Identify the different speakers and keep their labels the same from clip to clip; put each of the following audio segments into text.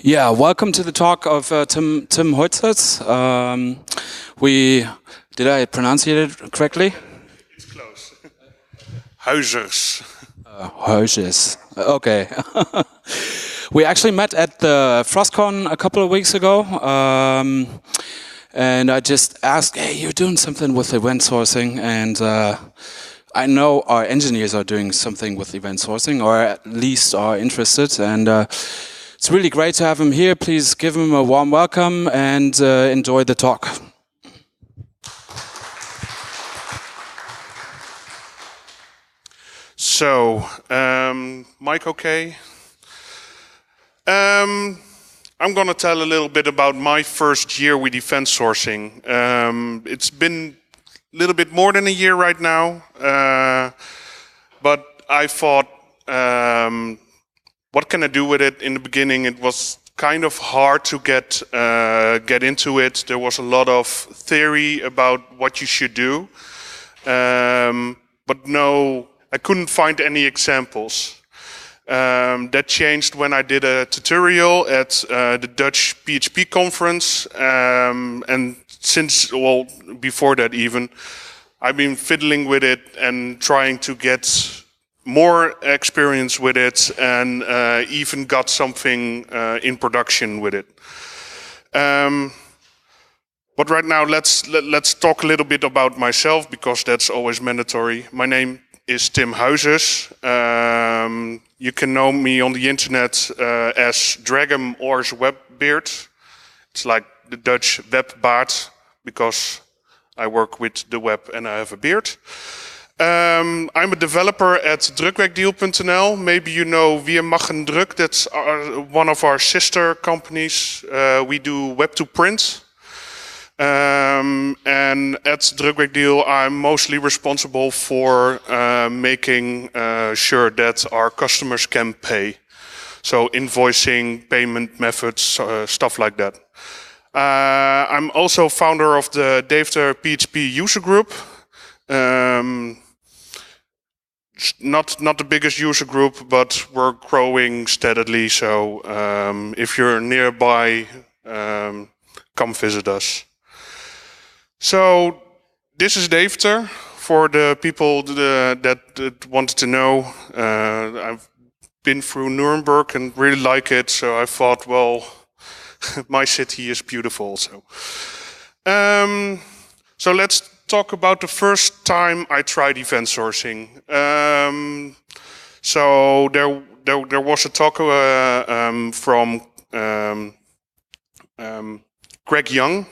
Speaker 1: Yeah, welcome to the talk of Tim Huijzers. Did I pronounce it correctly?
Speaker 2: It's close. Huijzers.
Speaker 1: Huijzers. Okay. We actually met at the FrostCon a couple of weeks ago, and I just asked, "Hey, you're doing something with event sourcing," and I know our engineers are doing something with event sourcing, or at least are interested, and it's really great to have him here. Please give him a warm welcome and enjoy the talk.
Speaker 2: So, Mike, okay? I'm going to tell a little bit about my first year with event sourcing. It's been a little bit more than a year right now, but I thought, what can I do with it? In the beginning, it was kind of hard to get into it. There was a lot of theory about what you should do, but no, I couldn't find any examples. That changed when I did a tutorial at the Dutch PHP conference, and since, well, before that even, I've been fiddling with it and trying to get more experience with it, and even got something in production with it. But right now, let's talk a little bit about myself, because that's always mandatory. My name is Tim Huijzers. You can know me on the internet as Dragem or as Webbeard. It's like the Dutch webbaard, because I work with the web and I have a beard. I'm a developer at drukwerkdeal.nl. Maybe you know Wir machen Druk. That's one of our sister companies. We do web to print. And at Drukwerkdeal, I'm mostly responsible for making sure that our customers can pay. So invoicing, payment methods, stuff like that. I'm also founder of the Devter PHP user group. Not the biggest user group, but we're growing steadily. So if you're nearby, come visit us. So this is Devter. For the people that wanted to know, I've been through Nuremberg and really like it. So I thought, well, my city is beautiful. So let's talk about the first time I tried event sourcing. So there was a talk from Greg Young,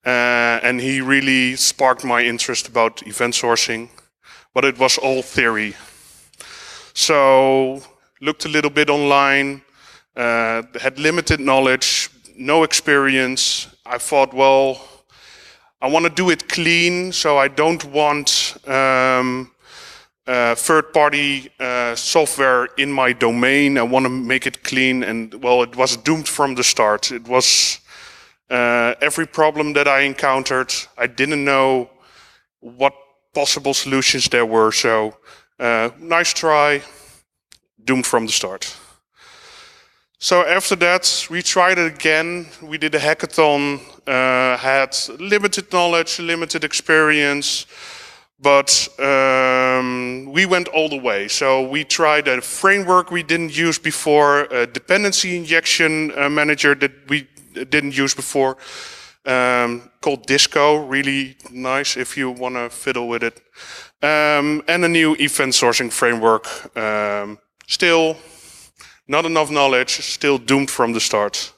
Speaker 2: and he really sparked my interest about event sourcing, but it was all theory. So looked a little bit online, had limited knowledge, no experience. I thought, well, I want to do it clean, so I don't want third-party software in my domain. I want to make it clean, and well, it was doomed from the start. It was every problem that I encountered, I didn't know what possible solutions there were. So nice try, doomed from the start. So after that, we tried it again. We did a hackathon, had limited knowledge, limited experience, but we went all the way. So we tried a framework we didn't use before, a dependency injection manager that we didn't use before, called Disco, really nice if you want to fiddle with it, and a new event sourcing framework. Still not enough knowledge, still doomed from the start.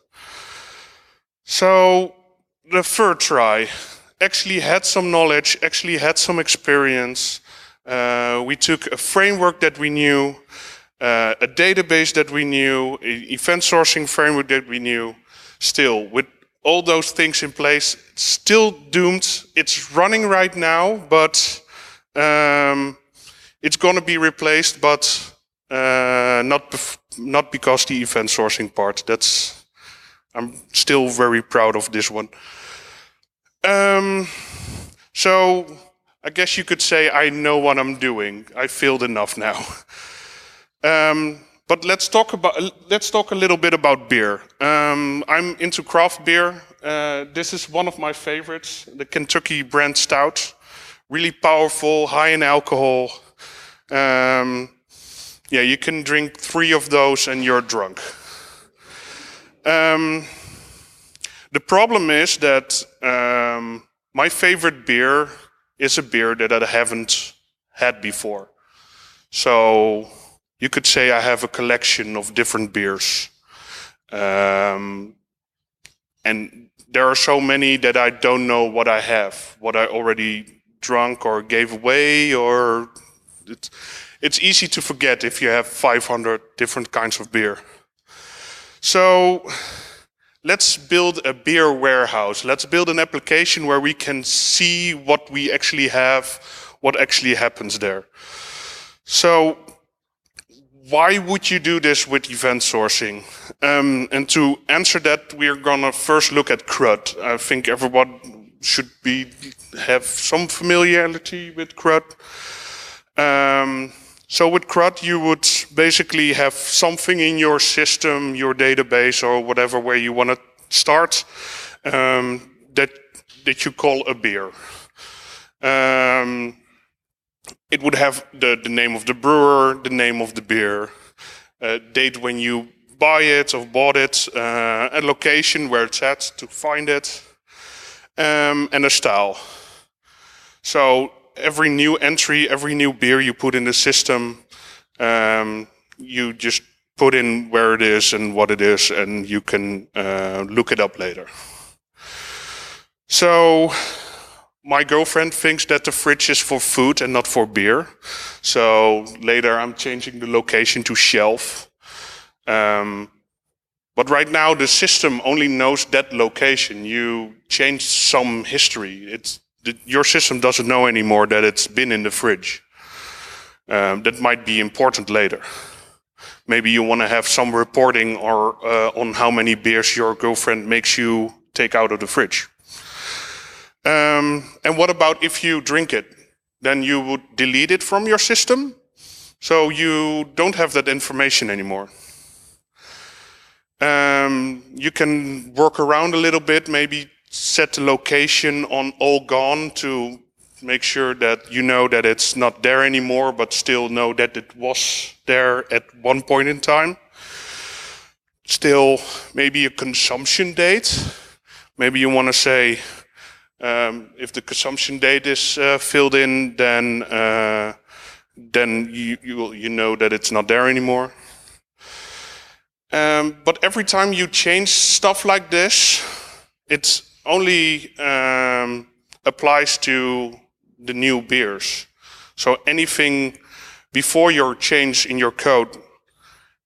Speaker 2: So the third try, actually had some knowledge, actually had some experience. We took a framework that we knew, a database that we knew, an event sourcing framework that we knew. Still, with all those things in place, it's still doomed. It's running right now, but it's going to be replaced, but not because the event sourcing part. I'm still very proud of this one. So I guess you could say I know what I'm doing. I failed enough now. But let's talk a little bit about beer. I'm into craft beer. This is one of my favorites, the Kentucky brand stout. Really powerful, high in alcohol. Yeah, you can drink 3 of those and you're drunk. The problem is that my favorite beer is a beer that I haven't had before. So you could say I have a collection of different beers. And there are so many that I don't know what I have, what I already drunk or gave away, or it's easy to forget if you have 500 different kinds of beer. So let's build a beer warehouse. Let's build an application where we can see what we actually have, what actually happens there. So why would you do this with event sourcing? And to answer that, we're gonna first look at CRUD. I think everyone should have some familiarity with CRUD. So with CRUD, you would basically have something in your system, your database, or whatever where you want to start, that you call a beer. It would have the name of the brewer, the name of the beer, date when you buy it or bought it, a location where it's at to find it, and a style. So every new entry, every new beer you put in the system, you just put in where it is and what it is, and you can look it up later. So my girlfriend thinks that the fridge is for food and not for beer. So later I'm changing the location to shelf. But right now the system only knows that location. You changed some history. Your system doesn't know anymore that it's been in the fridge. That might be important later. Maybe you want to have some reporting or on how many beers your girlfriend makes you take out of the fridge. And what about if you drink it? Then you would delete it from your system, so you don't have that information anymore. You can work around a little bit, maybe set the location on all gone to make sure that you know that it's not there anymore, but still know that it was there at one point in time. Still, maybe a consumption date. Maybe you want to say, if the consumption date is filled in, then you know that it's not there anymore. But every time you change stuff like this, it only applies to the new beers. So anything before your change in your code,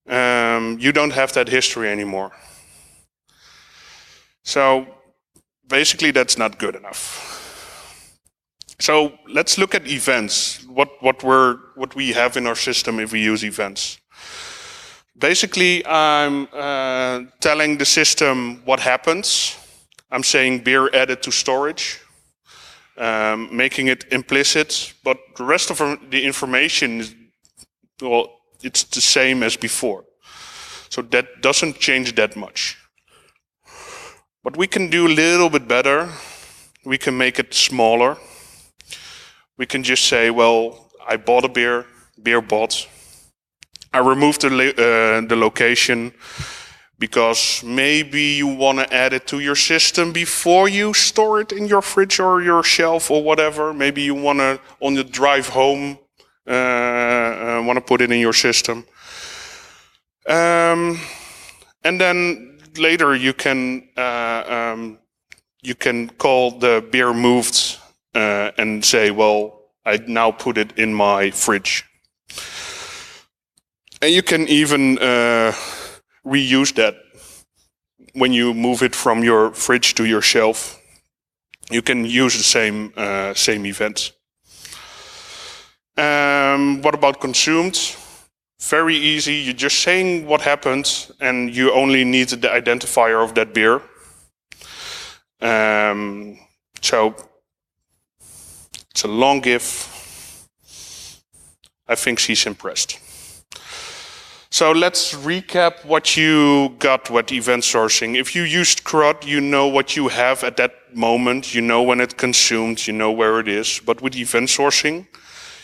Speaker 2: you don't have that history anymore. So basically that's not good enough. So let's look at events. What we have in our system if we use events. Basically, I'm telling the system what happens. I'm saying beer added to storage, making it implicit, but the rest of the information is, well, it's the same as before. So that doesn't change that much. But we can do a little bit better. We can make it smaller. We can just say, well, I bought a beer bought. I removed the location because maybe you want to add it to your system before you store it in your fridge or your shelf or whatever. Maybe you want to, on the drive home, want to put it in your system. And then later you can call the beer moved and say, well, I now put it in my fridge. And you can even reuse that when you move it from your fridge to your shelf. You can use the same event. What about consumed? Very easy. You're just saying what happened, and you only need the identifier of that beer. So it's a long GIF. I think she's impressed. So let's recap what you got with event sourcing. If you used CRUD, you know what you have at that moment. You know when it consumed, you know where it is. But with event sourcing,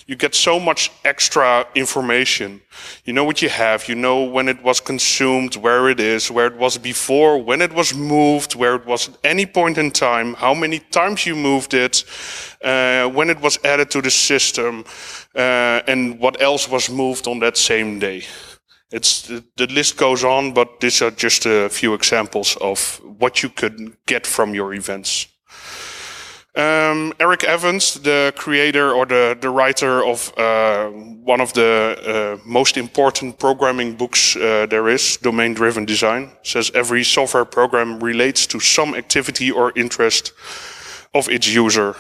Speaker 2: you get so much extra information. You know what you have, you know when it was consumed, where it is, where it was before, when it was moved, where it was at any point in time, how many times you moved it, when it was added to the system, and what else was moved on that same day. The list goes on, but these are just a few examples of what you could get from your events. Eric Evans, the creator or the writer of one of the most important programming books there is, Domain-Driven Design, says every software program relates to some activity or interest of its user.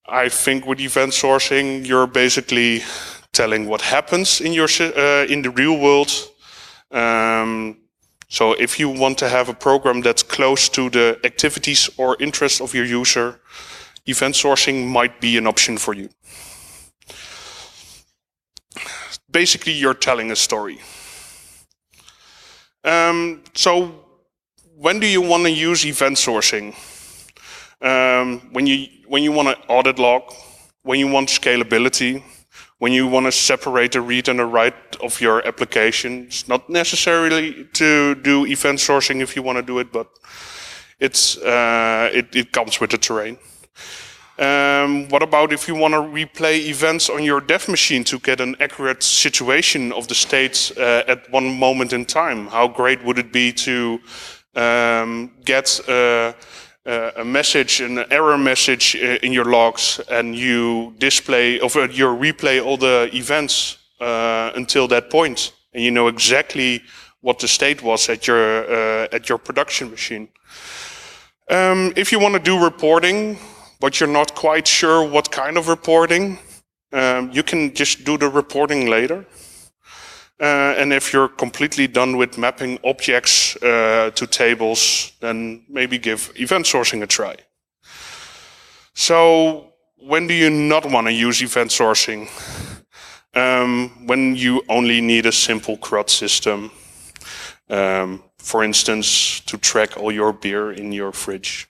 Speaker 2: I think with event sourcing, you're basically telling what happens in in the real world. So if you want to have a program that's close to the activities or interests of your user, event sourcing might be an option for you. Basically, you're telling a story. So when do you want to use event sourcing? When you want to audit log, when you want scalability, when you want to separate the read and the write of your application. It's not necessarily to do event sourcing if you want to do it, but it comes with the terrain. What about if you want to replay events on your dev machine to get an accurate situation of the state at one moment in time? How great would it be to get a message, an error message in your logs, and you display or you replay all the events until that point, and you know exactly what the state was at your production machine. If you want to do reporting, but you're not quite sure what kind of reporting, you can just do the reporting later. And if you're completely done with mapping objects to tables, then maybe give event sourcing a try. So when do you not want to use event sourcing? When you only need a simple CRUD system. For instance, to track all your beer in your fridge.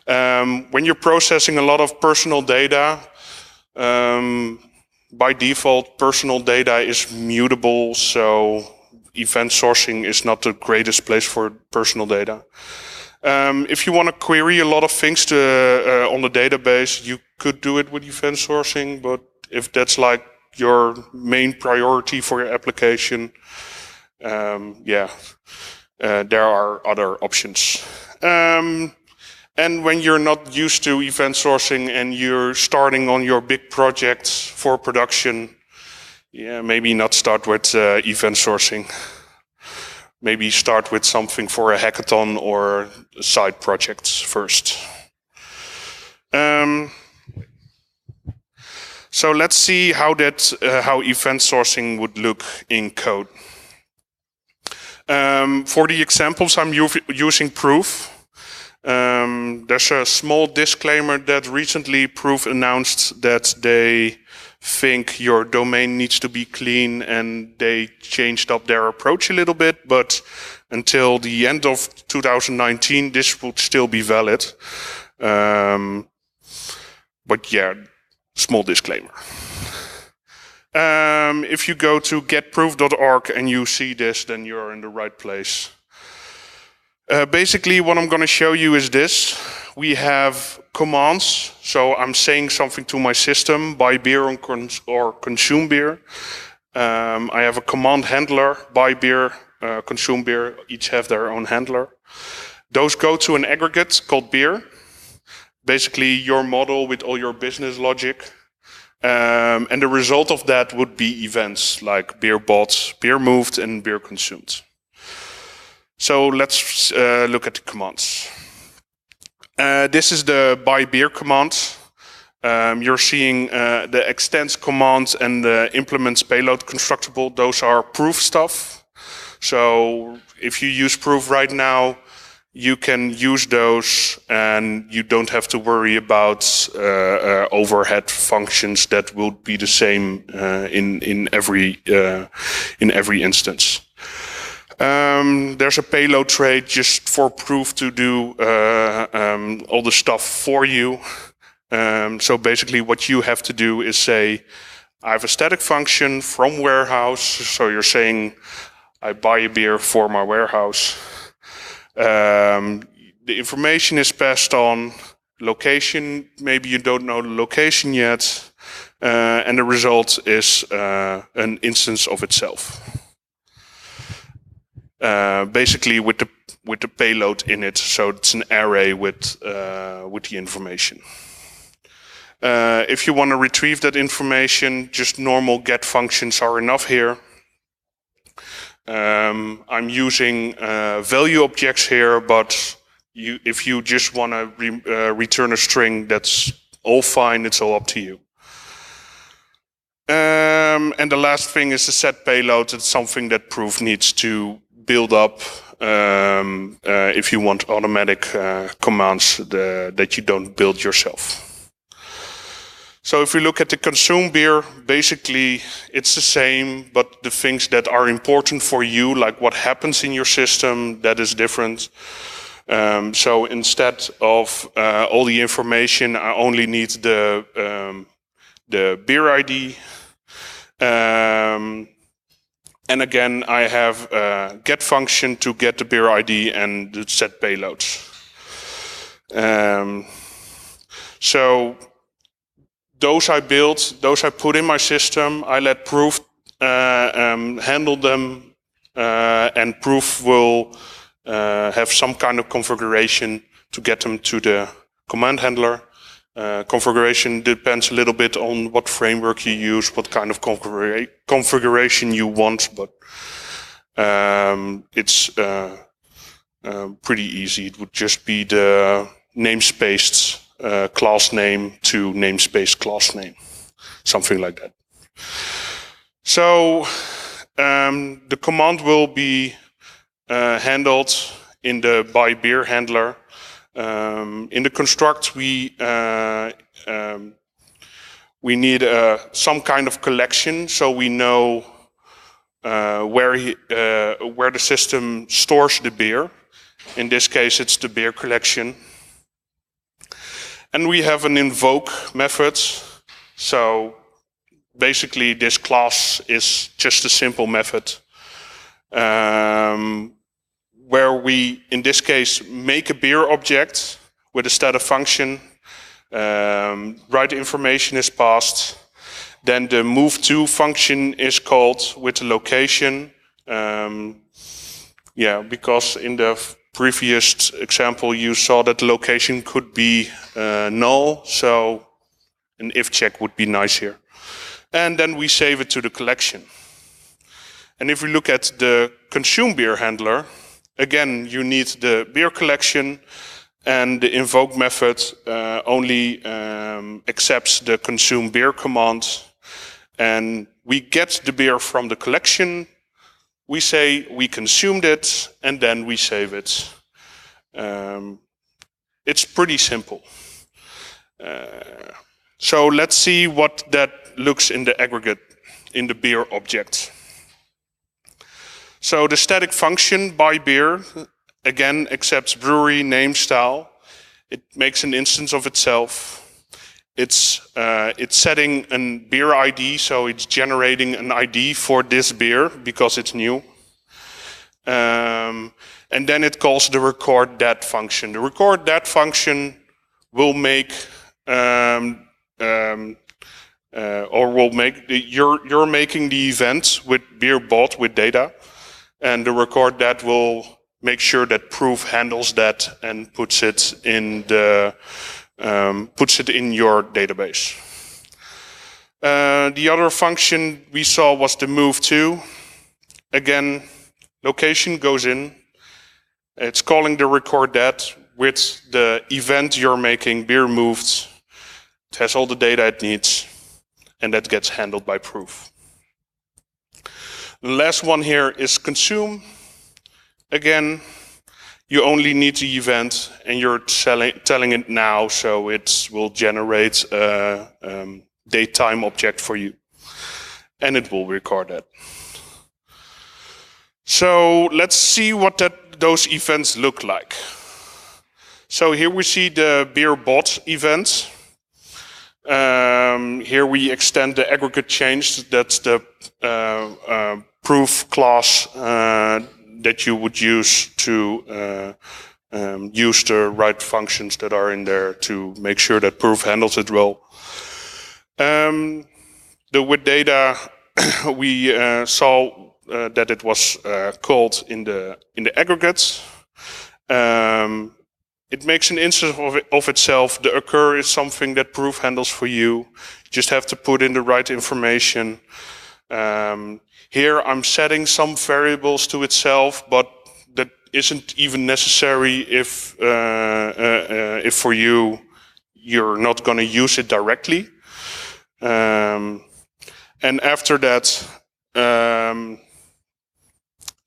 Speaker 2: When you're processing a lot of personal data, by default, personal data is mutable, so event sourcing is not the greatest place for personal data. If you want to query a lot of things on the database, you could do it with event sourcing, but if that's like your main priority for your application, there are other options. And when you're not used to event sourcing and you're starting on your big projects for production, maybe not start with event sourcing. Maybe start with something for a hackathon or side projects first. So let's see how event sourcing would look in code. For the examples, I'm using prooph. There's a small disclaimer that recently prooph announced that they think your domain needs to be clean, and they changed up their approach a little bit, but until the end of 2019 this would still be valid. But yeah, small disclaimer. If you go to getprooph.org and you see this, then you're in the right place. Basically, what I'm going to show you is this. We have commands. So I'm saying something to my system, buy beer or consume beer. I have a command handler, buy beer, consume beer. Each have their own handler. Those go to an aggregate called beer. Basically, your model with all your business logic. And the result of that would be events like beer bought, beer moved, and beer consumed. So let's look at the commands. This is the buy beer command. You're seeing the extends command and the implements payload constructible. Those are prooph stuff. So if you use prooph right now, you can use those and you don't have to worry about overhead functions that will be the same in every instance. There's a payload trait just for prooph to do all the stuff for you. So basically what you have to do is say, I have a static function from warehouse. So you're saying, I buy a beer for my warehouse. The information is passed on. Location, maybe you don't know the location yet. And the result is an instance of itself. Basically with the payload in it. So it's an array with the information. If you want to retrieve that information, just normal get functions are enough here. I'm using value objects here, but if you just want to return a string, that's all fine. It's all up to you. And the last thing is the set payload. It's something that prooph needs to build up if you want automatic commands that you don't build yourself. So if we look at the consume beer, basically it's the same, but the things that are important for you, like what happens in your system, that is different. So instead of all the information, I only need the beer ID. And again, I have a get function to get the beer ID and the set payloads. So those I built, those I put in my system. I let prooph handle them, and prooph will have some kind of configuration to get them to the command handler. Configuration depends a little bit on what framework you use, what kind of configuration you want, but it's pretty easy. It would just be the namespaced class name to namespace class name, something like that. So the command will be handled in the buy beer handler. In the construct, we need some kind of collection, so we know where the system stores the beer. In this case, it's the beer collection. And we have an invoke method. So basically, this class is just a simple method where we, in this case, make a beer object with a static function. Write information is passed. Then the move to function is called with the location. Yeah, because in the previous example, you saw that the location could be null, so an if check would be nice here. And then we save it to the collection. And if we look at the consume beer handler, again, you need the beer collection, and the invoke method only accepts the consume beer command. And we get the beer from the collection. We say we consumed it, and then we save it. It's pretty simple. So let's see what that looks in the aggregate, in the beer object. So the static function buy beer, again, accepts brewery name style. It makes an instance of itself. It's setting a beer ID, so it's generating an ID for this beer because it's new. And then it calls the record that function. The record that function will make you're making the event with beer bought with data, and the record that will make sure that prooph handles that and puts it in your database. The other function we saw was the move to. Again, location goes in. It's calling the record that with the event you're making, beer moved. It has all the data it needs, and that gets handled by prooph. The last one here is consume. Again, You only need the event, and you're telling it now, so it will generate a datetime object for you, and it will record that. So let's see what those events look like. So here we see the beer bot event. Here we extend the aggregate change. That's the prooph class that you would use to use the right functions that are in there to make sure that prooph handles it well. The with data we saw that it was called in the aggregates. It makes an instance of itself. The occur is something that prooph handles for you. You just have to put in the right information. Here I'm setting some variables to itself, but that isn't even necessary if for you're not going to use it directly. And after that,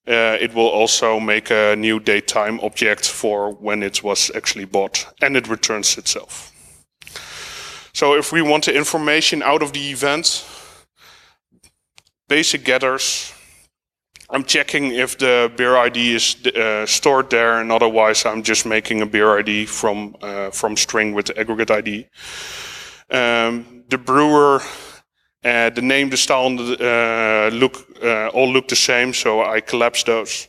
Speaker 2: it will also make a new datetime object for when it was actually bought, and it returns itself. So if we want the information out of the event, basic getters, I'm checking if the beer ID is stored there, and otherwise I'm just making a beer ID from string with the aggregate ID. The brewer, the name, the style, all look the same, so I collapse those.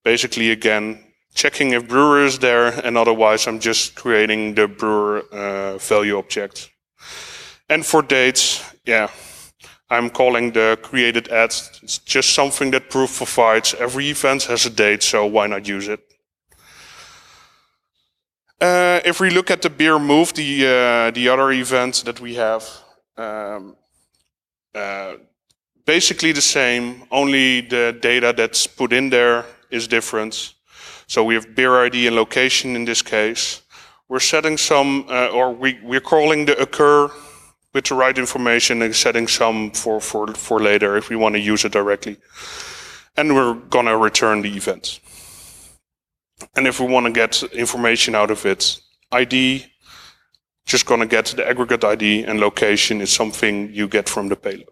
Speaker 2: Basically, again, checking if brewer is there, and otherwise I'm just creating the brewer value object. And for dates, yeah, I'm calling the created at. It's just something that prooph provides. Every event has a date, so why not use it? If we look at the beer move, the other event that we have, basically the same, only the data that's put in there is different. So we have beer ID and location in this case. We're setting some, we're calling the occur with the right information and setting some for later if we want to use it directly. And we're gonna return the event. And if we want to get information out of it, ID, just gonna get the aggregate ID, and location is something you get from the payload.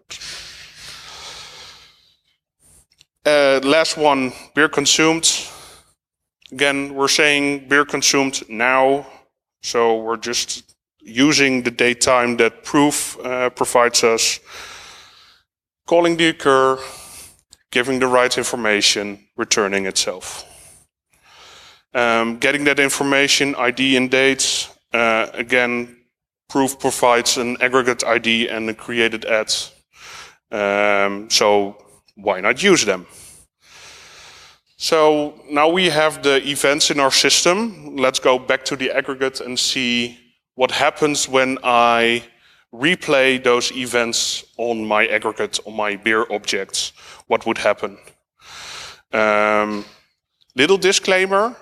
Speaker 2: Last one, beer consumed. Again, we're saying beer consumed now, so we're just using the datetime that prooph provides us, calling the occur, giving the right information, returning itself. Getting that information, ID and dates, again, prooph provides an aggregate ID and a created at, so why not use them? So now we have the events in our system. Let's go back to the aggregate and see what happens when I replay those events on my aggregate, on my beer objects. What would happen? Little disclaimer,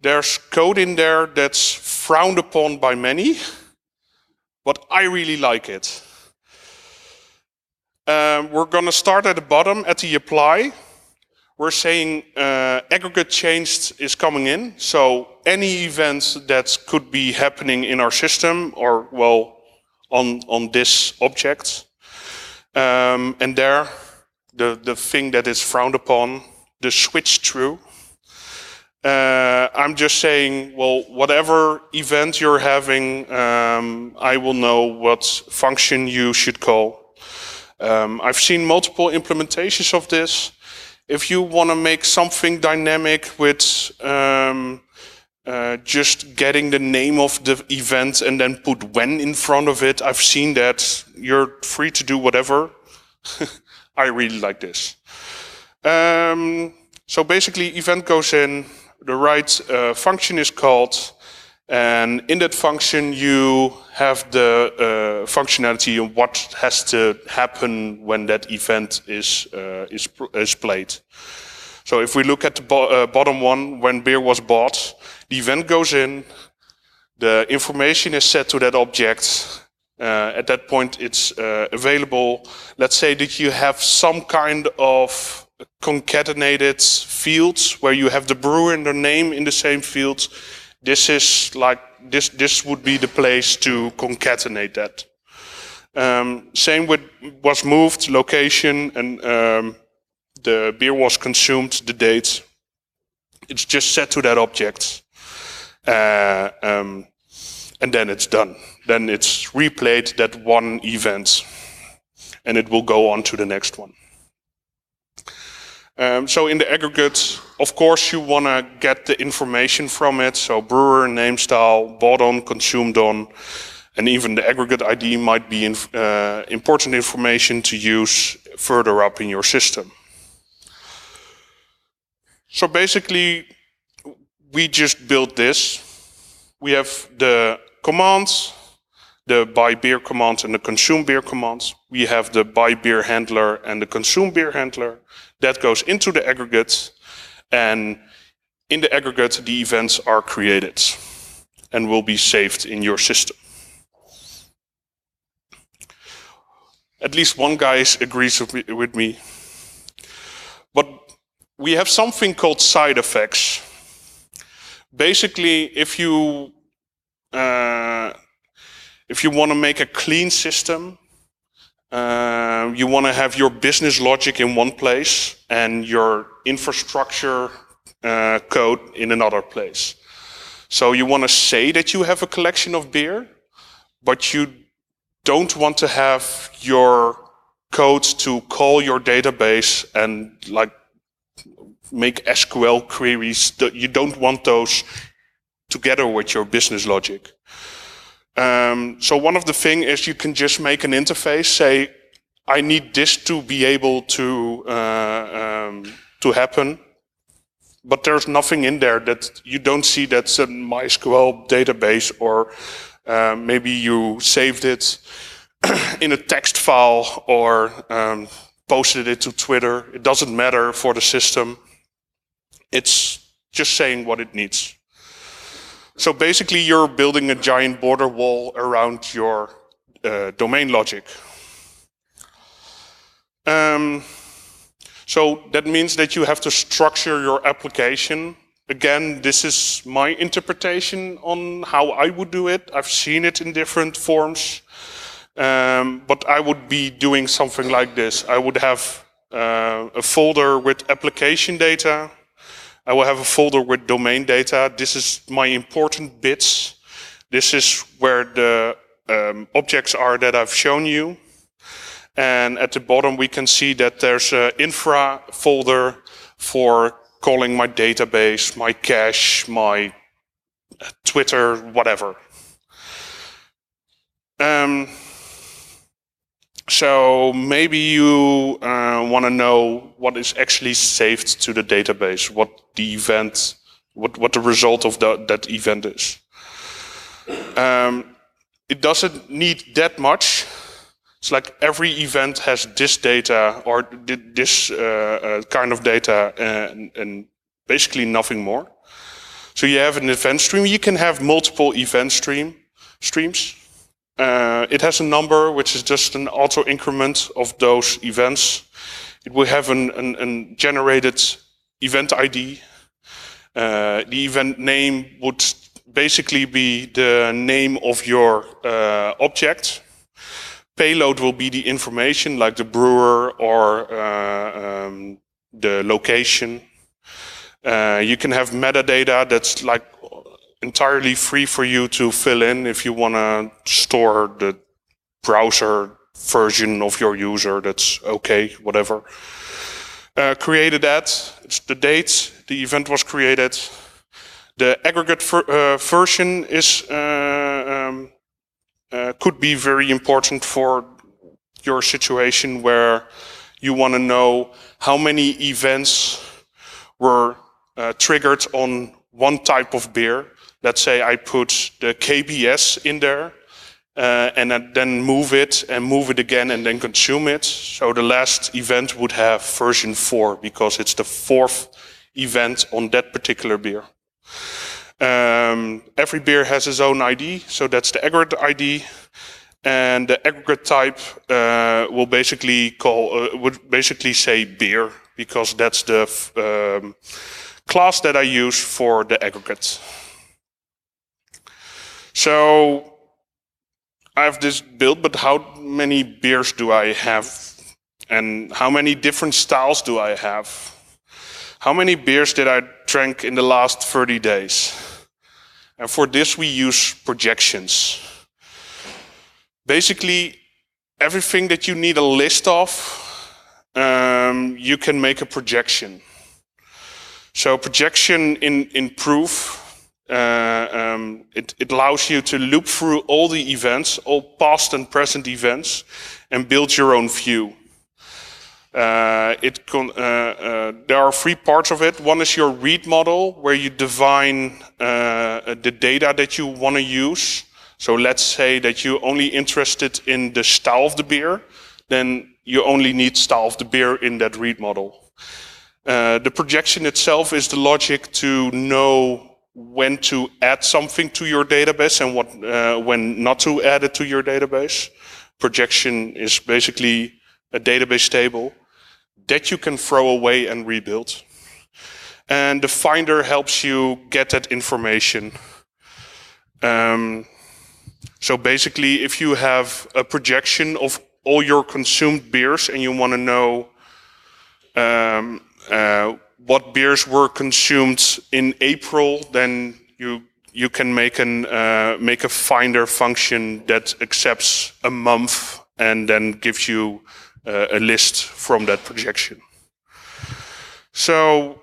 Speaker 2: there's code in there that's frowned upon by many, but I really like it. We're going to start at the bottom at the apply. We're saying aggregate changed is coming in. So any event that could be happening in our system or, well, on this object. And there, the thing that is frowned upon, the switch true. I'm just saying, well, whatever event you're having, I will know what function you should call. I've seen multiple implementations of this. If you want to make something dynamic with just getting the name of the event and then put when in front of it, I've seen that. You're free to do whatever. I really like this. So basically, event goes in, the right function is called, and in that function you have the functionality of what has to happen when that event is played. So if we look at the bottom one, when beer was bought, the event goes in, the information is set to that object. At that point it's available. Let's say that you have some kind of concatenated fields where you have the brewer and the name in the same field, this is like this would be the place to concatenate that. Same with was moved, location, and the beer was consumed, the date. It's just set to that object. And then it's done. Then it's replayed that one event, and it will go on to the next one. So in the aggregate, of course, you want to get the information from it. So brewer, name style, bought on, consumed on, and even the aggregate ID might be important information to use further up in your system. So basically, we just built this. We have the commands, the buy beer command and the consume beer command. We have the buy beer handler and the consume beer handler. That goes into the aggregate, and in the aggregate, the events are created and will be saved in your system. At least one guy agrees with me. But we have something called side effects. Basically, if you want to make a clean system, you want to have your business logic in one place and your infrastructure code in another place. So you want to say that you have a collection of beer, but you don't want to have your code to call your database and like make SQL queries. You don't want those together with your business logic. So one of the things is you can just make an interface, say, I need this to be able to happen, but there's nothing in there that you don't see that's a MySQL database, or maybe you saved it in a text file or posted it to Twitter. It doesn't matter for the system. It's just saying what it needs. So basically, you're building a giant border wall around your domain logic. So that means that you have to structure your application. Again, this is my interpretation on how I would do it. I've seen it in different forms. But I would be doing something like this. I would have a folder with application data. I will have a folder with domain data. This is my important bits. This is where the objects are that I've shown you. And at the bottom, we can see that there's an infra folder for calling my database, my cache, my Twitter, whatever. So maybe you want to know what is actually saved to the database, what the event, what the result of that event is. It doesn't need that much. It's like every event has this data or this kind of data and basically nothing more. So you have an event stream. You can have multiple event streams. It has a number, which is just an auto increment of those events. It will have an generated event ID. The event name would basically be the name of your object. Payload will be the information, like the brewer or the location. You can have metadata that's like entirely free for you to fill in if you want to store the browser version of your user. That's okay, whatever. Created at, it's the date the event was created. The aggregate version is could be very important for your situation where you want to know how many events were triggered on one type of beer. Let's say I put the KBS in there and then move it again and then consume it. So the last event would have version 4 because it's the 4th event on that particular beer. Every beer has its own ID, so that's the aggregate ID. And the aggregate type will basically would basically say beer, because that's the class that I use for the aggregate. So I have this build, but how many beers do I have? And how many different styles do I have? How many beers did I drink in the last 30 days? And for this we use projections. Basically, everything that you need a list of, you can make a projection. So projection in prooph, it allows you to loop through all the events, all past and present events, and build your own view. There are three parts of it. One is your read model, where you define the data that you want to use. So let's say that you're only interested in the style of the beer, then you only need style of the beer in that read model. The projection itself is the logic to know when to add something to your database and when not to add it to your database. Projection is basically a database table that you can throw away and rebuild. And the finder helps you get that information. So basically, if you have a projection of all your consumed beers and you want to know what beers were consumed in April, then you can make a finder function that accepts a month and then gives you a list from that projection. So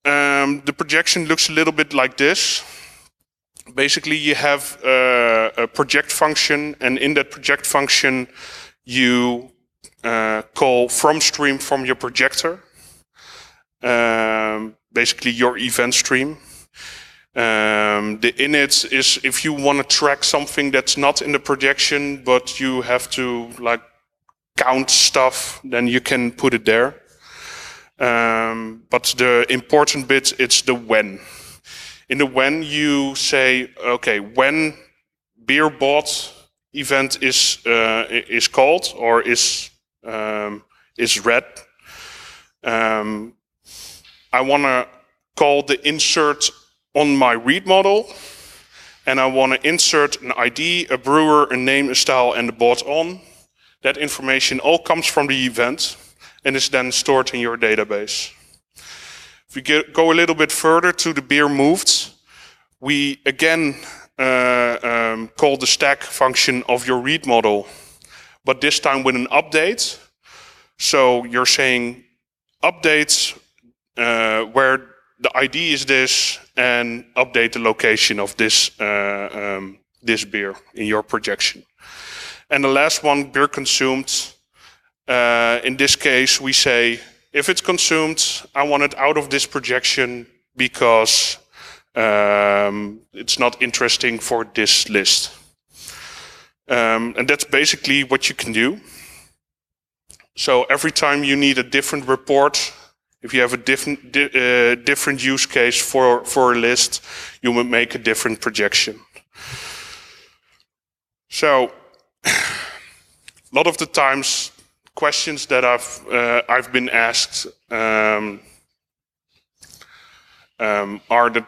Speaker 2: the projection looks a little bit like this. Basically, you have a project function, and in that project function, you call from stream from your projector, basically your event stream. The init is if you want to track something that's not in the projection, but you have to like count stuff, then you can put it there. But the important bit, it's the when. In the when, you say, okay, when beer bought event is called or is read, I want to call the insert on my read model, and I want to insert an ID, a brewer, a name, a style, and the bought on. That information all comes from the event and is then stored in your database. If we go a little bit further to the beer moved, we again call the stack function of your read model, but this time with an update. So you're saying update where the ID is this, and update the location of this this beer in your projection. And the last one, beer consumed. In this case, we say, if it's consumed, I want it out of this projection because it's not interesting for this list. And that's basically what you can do. So every time you need a different report, if you have a different use case for a list, you will make a different projection. So a lot of the times, questions that I've been asked are that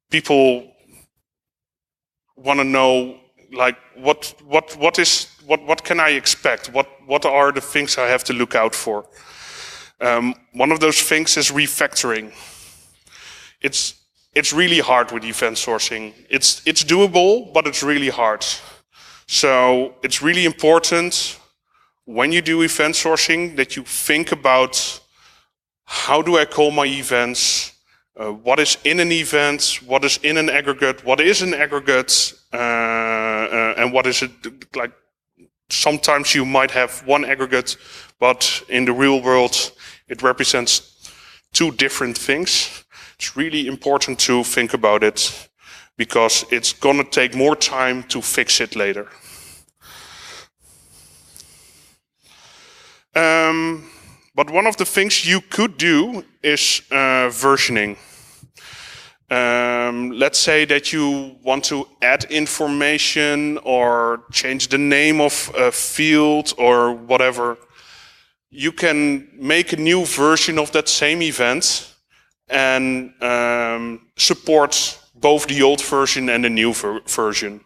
Speaker 2: people want to know, like, what can I expect? What are the things I have to look out for? One of those things is refactoring. It's really hard with event sourcing. It's doable, but it's really hard. So it's really important when you do event sourcing that you think about, how do I call my events? What is in an event? What is in an aggregate? What is an aggregate? And what is it like? Sometimes you might have one aggregate, but in the real world, it represents two different things. It's really important to think about it because it's gonna take more time to fix it later. But one of the things you could do is versioning. Let's say that you want to add information or change the name of a field or whatever. You can make a new version of that same event and support both the old version and the new version.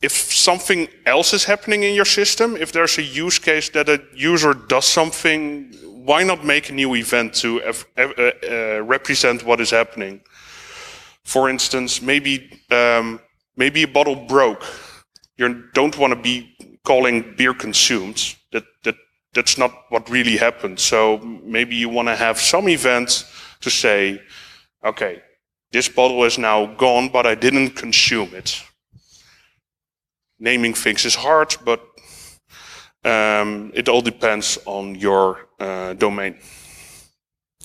Speaker 2: If something else is happening in your system, if there's a use case that a user does something, why not make a new event to represent what is happening? For instance, maybe a bottle broke. You don't want to be calling beer consumed. That's not what really happened. So maybe you want to have some event to say, okay, this bottle is now gone, but I didn't consume it. Naming things is hard, but it all depends on your domain.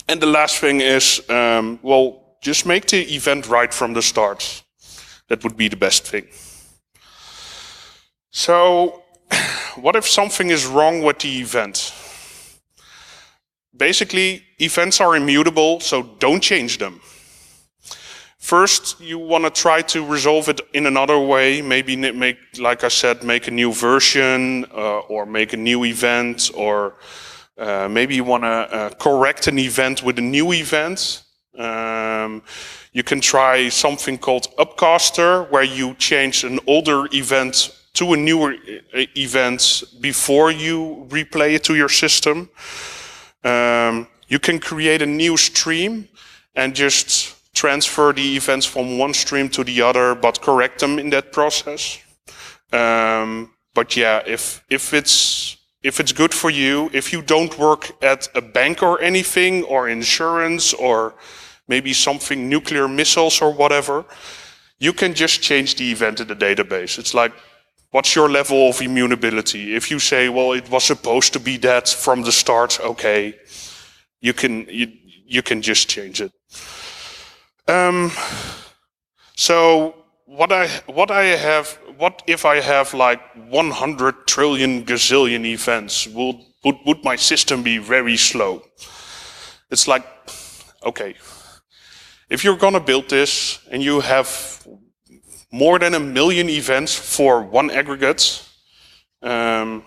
Speaker 2: And the last thing is, well, just make the event right from the start. That would be the best thing. So, what if something is wrong with the event? Basically, events are immutable, so don't change them. First, you want to try to resolve it in another way. Maybe make, like I said, make a new version or make a new event, or maybe you want to correct an event with a new event. You can try something called Upcaster, where you change an older event to a newer event before you replay it to your system. You can create a new stream and just transfer the events from one stream to the other, but correct them in that process. But yeah, if it's good for you, if you don't work at a bank or anything, or insurance, or maybe something nuclear missiles or whatever, you can just change the event in the database. It's like, what's your level of immutability? If you say, well, it was supposed to be that from the start, okay, you can just change it. So what if I have like 100 trillion gazillion events? Would my system be very slow? It's like, okay, if you're gonna build this and you have more than 1 million events for one aggregate, then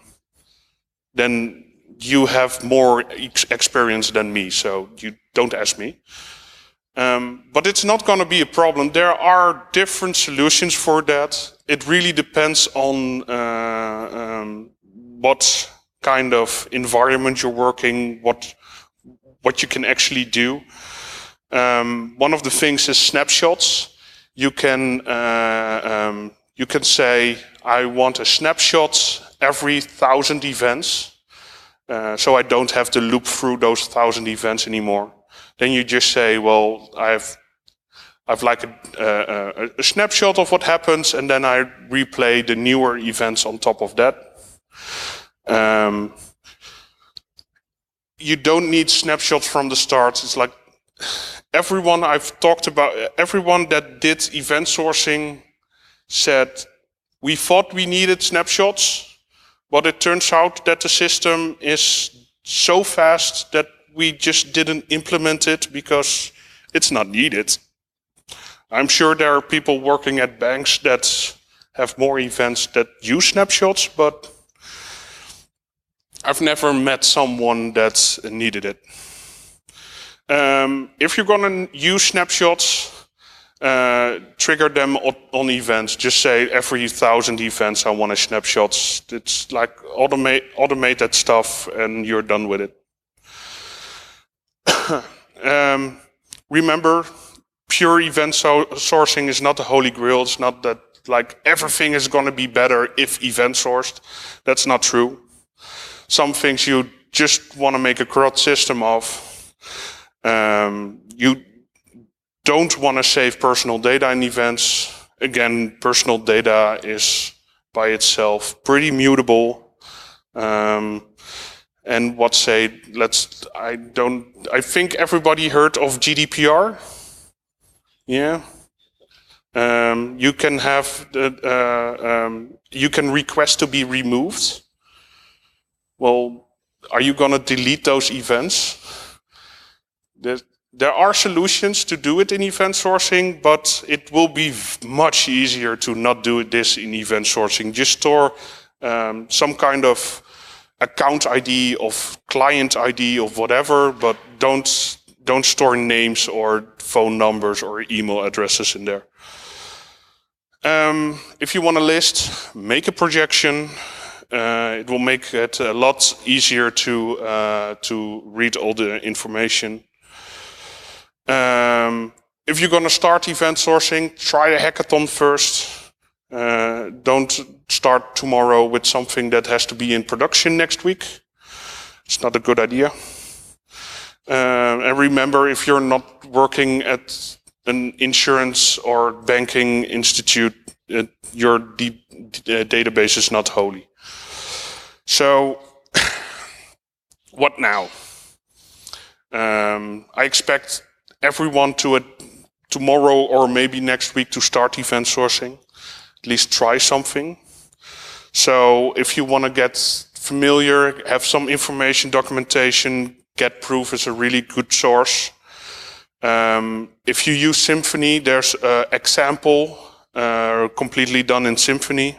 Speaker 2: you have more experience than me, so you don't ask me. But it's not going to be a problem. There are different solutions for that. It really depends on what kind of environment you're working, what you can actually do. One of the things is snapshots. You can say, I want a snapshot every 1,000 events, so I don't have to loop through those 1,000 events anymore. Then you just say, well, I've like a snapshot of what happens, and then I replay the newer events on top of that. You don't need snapshots from the start. It's like everyone I've talked about, everyone that did event sourcing said, we thought we needed snapshots, but it turns out that the system is so fast that we just didn't implement it because it's not needed. I'm sure there are people working at banks that have more events that use snapshots, but I've never met someone that needed it. If you're gonna use snapshots, trigger them on events. Just say every 1,000 events I want a snapshots. It's like automate that stuff and you're done with it. Remember, pure event sourcing is not the holy grail. It's not that like everything is going to be better if event sourced. That's not true. Some things you just want to make a CRUD system of. You don't want to save personal data in events. Again, personal data is by itself pretty mutable. And what say, I think everybody heard of GDPR. Yeah. You can have you can request to be removed. Well, are you gonna delete those events? There are solutions to do it in event sourcing, but it will be much easier to not do this in event sourcing. Just store some kind of account ID, of client ID, of whatever, but don't store names or phone numbers or email addresses in there. If you want a list, make a projection. It will make it a lot easier to read all the information. If you're going to start event sourcing, try a hackathon first. Don't start tomorrow with something that has to be in production next week. It's not a good idea. And remember, if you're not working at an insurance or banking institute, your database is not holy. So, what now? I expect everyone to tomorrow or maybe next week to start event sourcing. At least try something. So if you want to get familiar, have some information, documentation, Gdpr is a really good source. If you use Symfony, there's an example completely done in Symfony.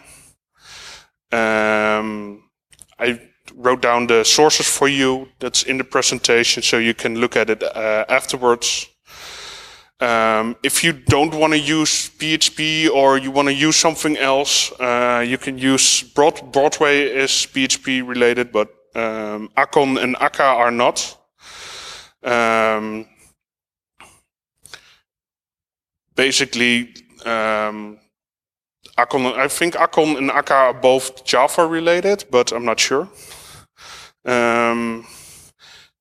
Speaker 2: I wrote down the sources for you. That's in the presentation, so you can look at it afterwards. If you don't want to use PHP or you want to use something else, you can use Broadway is PHP related, but Acon and Akka are not. Basically, I think Acon and Akka are both Java related, but I'm not sure. And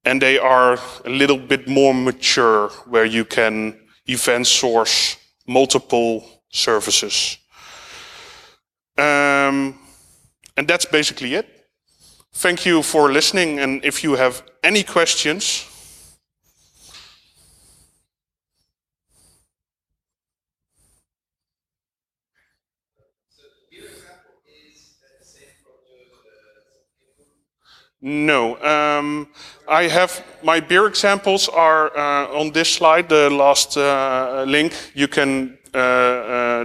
Speaker 2: they are a little bit more mature, where you can event source multiple services. And that's basically it. Thank you for listening, and if you have any questions. No, I have my beer examples are on this slide, the last link. You can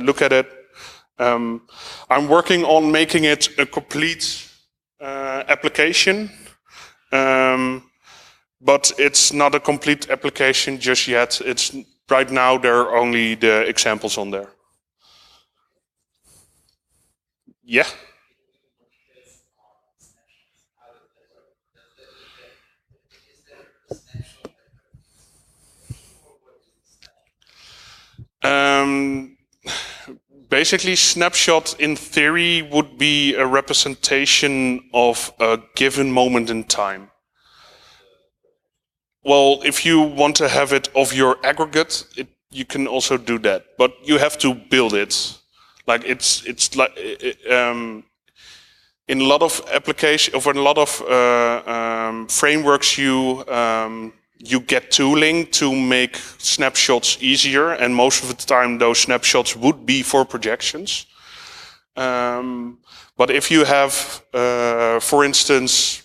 Speaker 2: look at it. I'm working on making it a complete application, but it's not a complete application just yet. It's right now there are only the examples on there. Yeah. Basically, snapshot in theory would be a representation of a given moment in time. Well, if you want to have it of your aggregate, you can also do that, but you have to build it. Like it's like in a lot of applications, or in a lot of frameworks, you get tooling to make snapshots easier, and most of the time those snapshots would be for projections. But if you have, for instance,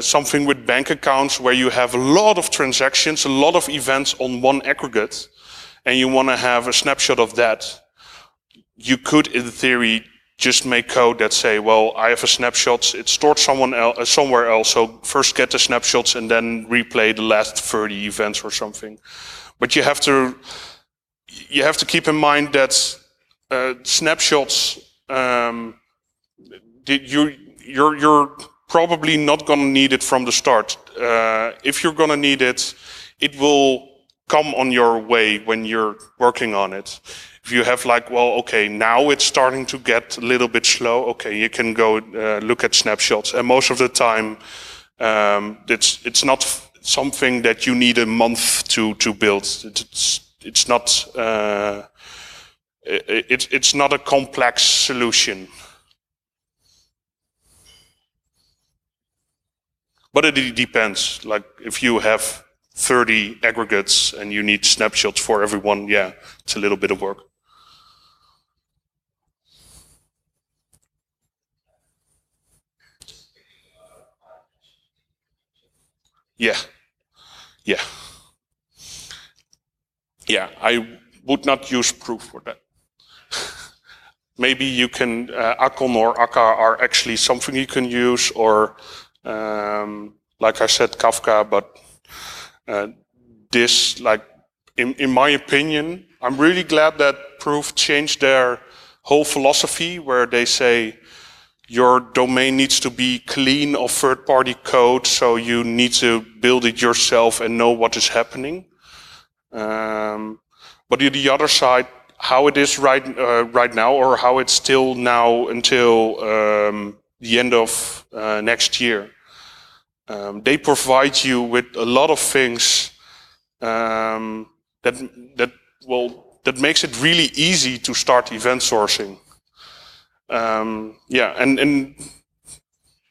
Speaker 2: something with bank accounts where you have a lot of transactions, a lot of events on one aggregate, and you want to have a snapshot of that, you could, in theory, just make code that say, well, I have a snapshot, it's stored somewhere else, so first get the snapshots and then replay the last 30 events or something. But you have to keep in mind that snapshots, you're probably not going to need it from the start. If you're going to need it, it will come on your way when you're working on it. If you have like, well, okay, now it's starting to get a little bit slow, okay, you can go look at snapshots. And most of the time, it's not something that you need a month to build. It's not a complex solution. But it depends. Like if you have 30 aggregates and you need snapshots for everyone, yeah, it's a little bit of work. Yeah. yeah, I would not use prooph for that. Maybe you can, Akon or Akka are actually something you can use, or like I said, Kafka, but this, like, in my opinion, I'm really glad that prooph changed their whole philosophy, where they say your domain needs to be clean of third-party code, so you need to build it yourself and know what is happening. But on the other side, how it is right now, or how it's still now until the end of next year, they provide you with a lot of things that makes it really easy to start event sourcing. Yeah, and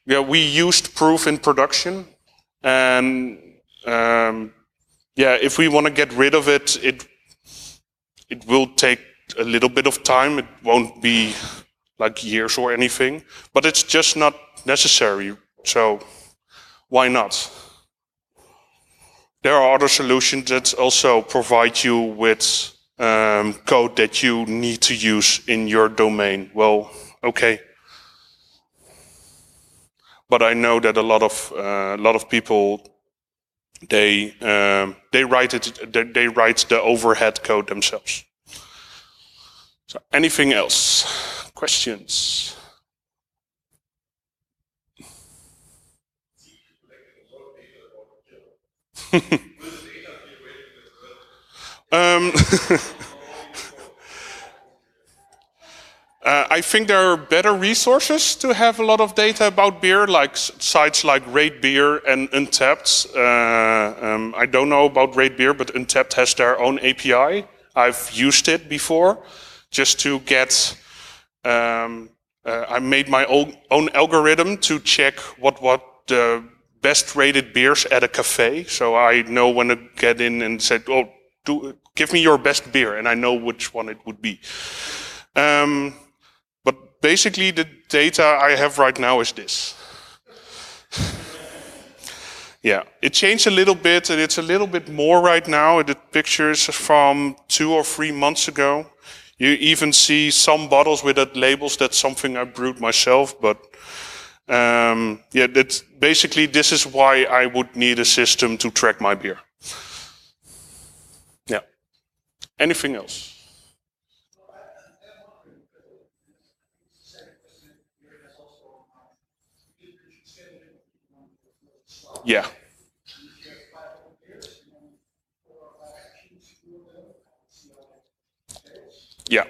Speaker 2: yeah, we used prooph in production, and yeah, if we want to get rid of it, it will take a little bit of time. It won't be like years or anything, but it's just not necessary. So why not? There are other solutions that also provide you with code that you need to use in your domain. Well, okay. But I know that a lot of people, they write the overhead code themselves. So anything else? Questions? I think there are better resources to have a lot of data about beer, like sites like Rate Beer and Untapped. I don't know about Rate Beer, but Untapped has their own API. I've used it before just to get... I made my own algorithm to check what the best rated beers at a cafe. So I know when to get in and say, oh, give me your best beer, and I know which one it would be. But basically the data I have right now is this. Yeah, it changed a little bit, and it's a little bit more right now. The pictures from 2 or 3 months ago. You even see some bottles with that labels. That's something I brewed myself, but yeah, that's basically, this is why I would need a system to track my beer. Yeah. Anything else? Yeah. Yeah.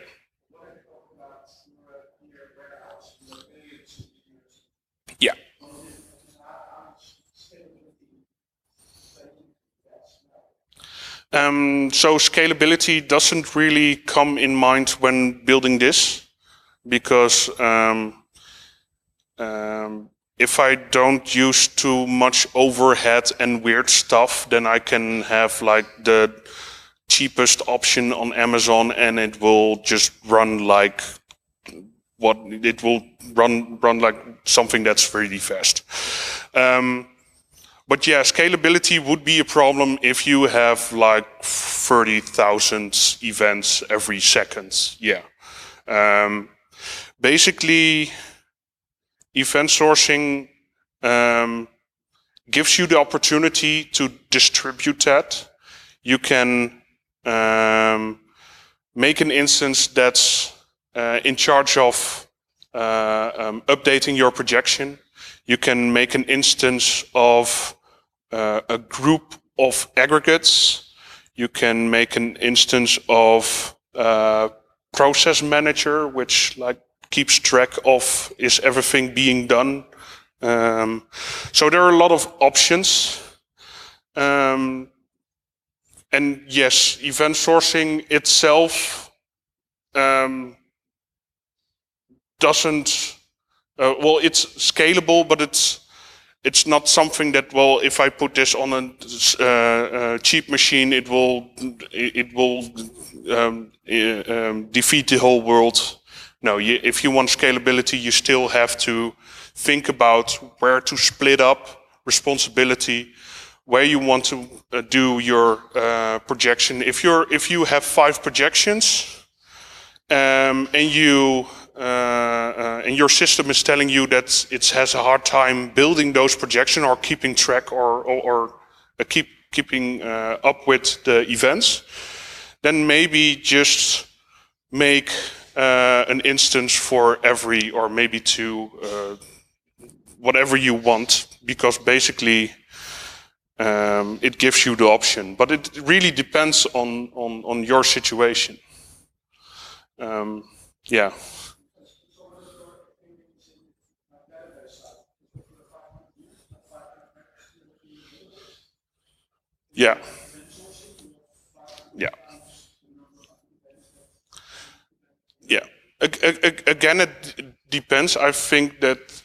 Speaker 2: Yeah. So scalability doesn't really come in mind when building this, because if I don't use too much overhead and weird stuff, then I can have like the cheapest option on Amazon, and it will just run like it will run like something that's really fast. But yeah, scalability would be a problem if you have like 30,000 events every second. Yeah. Basically, event sourcing gives you the opportunity to distribute that. You can make an instance that's in charge of updating your projection. You can make an instance of a group of aggregates. You can make an instance of process manager, which like keeps track of is everything being done. So there are a lot of options. And yes, event sourcing itself doesn't. Well, it's scalable, but it's not something that, well, if I put this on a cheap machine, it will defeat the whole world. No, if you want scalability, you still have to think about where to split up responsibility, where you want to do your projection. If you have 5 projections and your system is telling you that it has a hard time building those projections or keeping track or keeping up with the events, then maybe just make an instance for every, or maybe 2, whatever you want, because basically it gives you the option. But it really depends on your situation. Yeah. Yeah. Yeah. Yeah. Again, it depends. I think that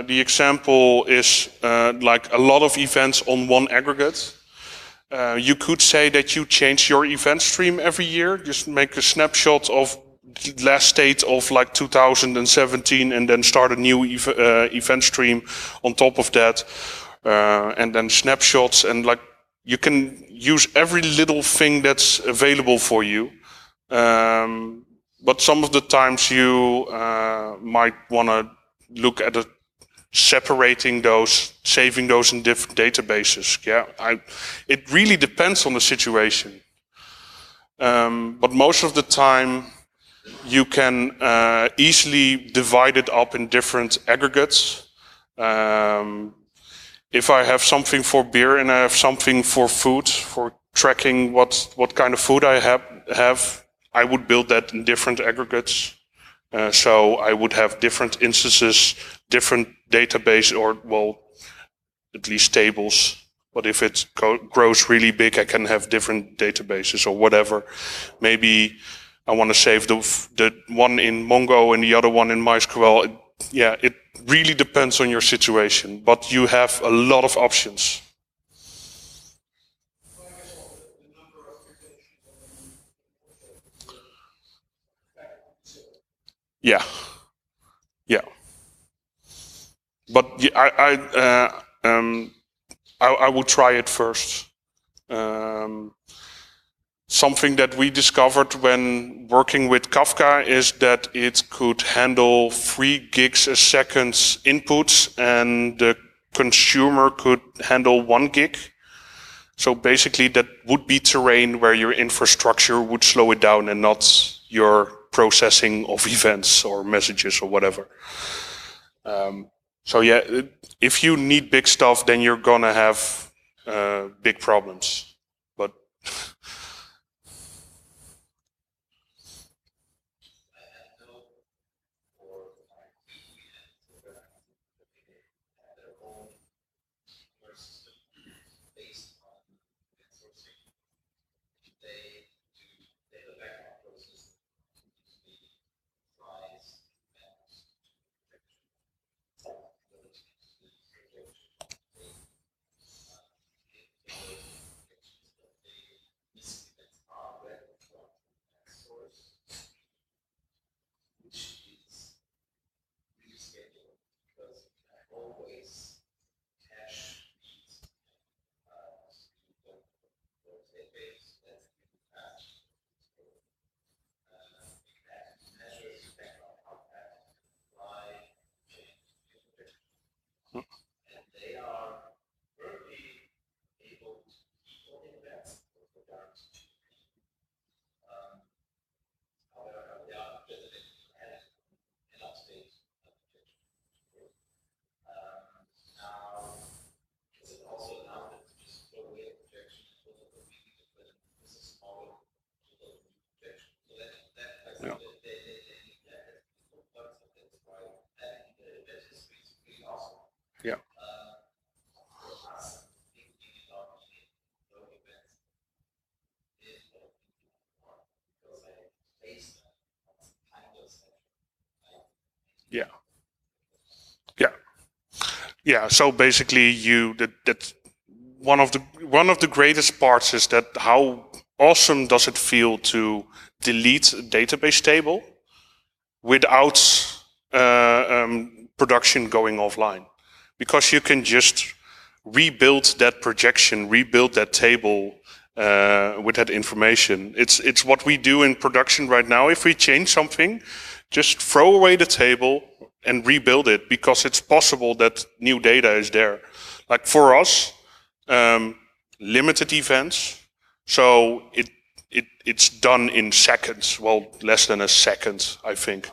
Speaker 2: the example is like a lot of events on one aggregate. You could say that you change your event stream every year. Just make a snapshot of the last state of like 2017 and then start a new event stream on top of that. And then snapshots, and like you can use every little thing that's available for you. But some of the times you might want to look at separating those, saving those in different databases. Yeah, it really depends on the situation. But most of the time you can easily divide it up in different aggregates. If I have something for beer and I have something for food, for tracking what kind of food I have, I would build that in different aggregates. So I would have different instances, different database, or well, at least tables. But if it grows really big, I can have different databases or whatever. Maybe I want to save the one in Mongo and the other one in MySQL. Yeah, it really depends on your situation, but you have a lot of options. Yeah, yeah. But I would try it first. Something that we discovered when working with Kafka is that it could handle 3 gigs a second inputs, and the consumer could handle 1 gig. So basically that would be terrain where your infrastructure would slow it down and not your processing of events or messages or whatever. So yeah, if you need big stuff, then you're gonna have big problems. But yeah. Yeah. Yeah. Yeah. Yeah. So basically, that one of the greatest parts is that how awesome does it feel to delete a database table without production going offline, because you can just rebuild that projection, rebuild that table with that information. It's what we do in production right now. If we change something, just throw away the table and rebuild it, because it's possible that new data is there. Like for us, limited events, so it's done in seconds. Well, less than a second, I think.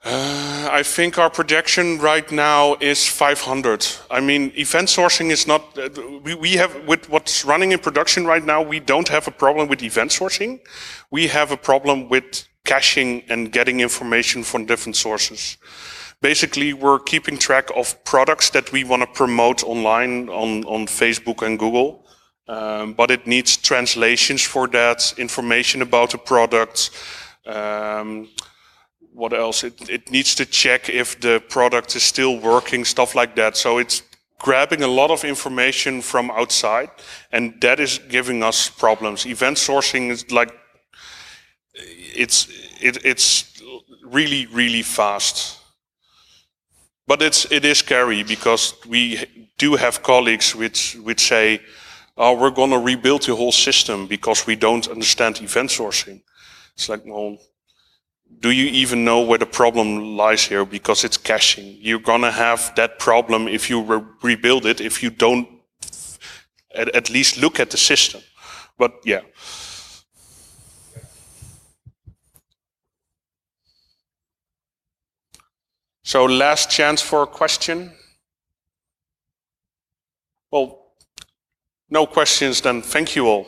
Speaker 2: I think our projection right now is 500. I mean, event sourcing is not, we have, with what's running in production right now, we don't have a problem with event sourcing. We have a problem with caching and getting information from different sources. Basically, we're keeping track of products that we want to promote online on Facebook and Google. But it needs translations for that, information about the product. What else? It needs to check if the product is still working, stuff like that. So it's grabbing a lot of information from outside, and that is giving us problems. Event sourcing is like, it's really, really fast. But it is scary, because we do have colleagues which say, oh, we're going to rebuild the whole system because we don't understand event sourcing. It's like, well, do you even know where the problem lies here? Because it's caching. You're going to have that problem if you rebuild it, if you don't at least look at the system. But yeah. So last chance for a question. Well, no questions, then thank you all.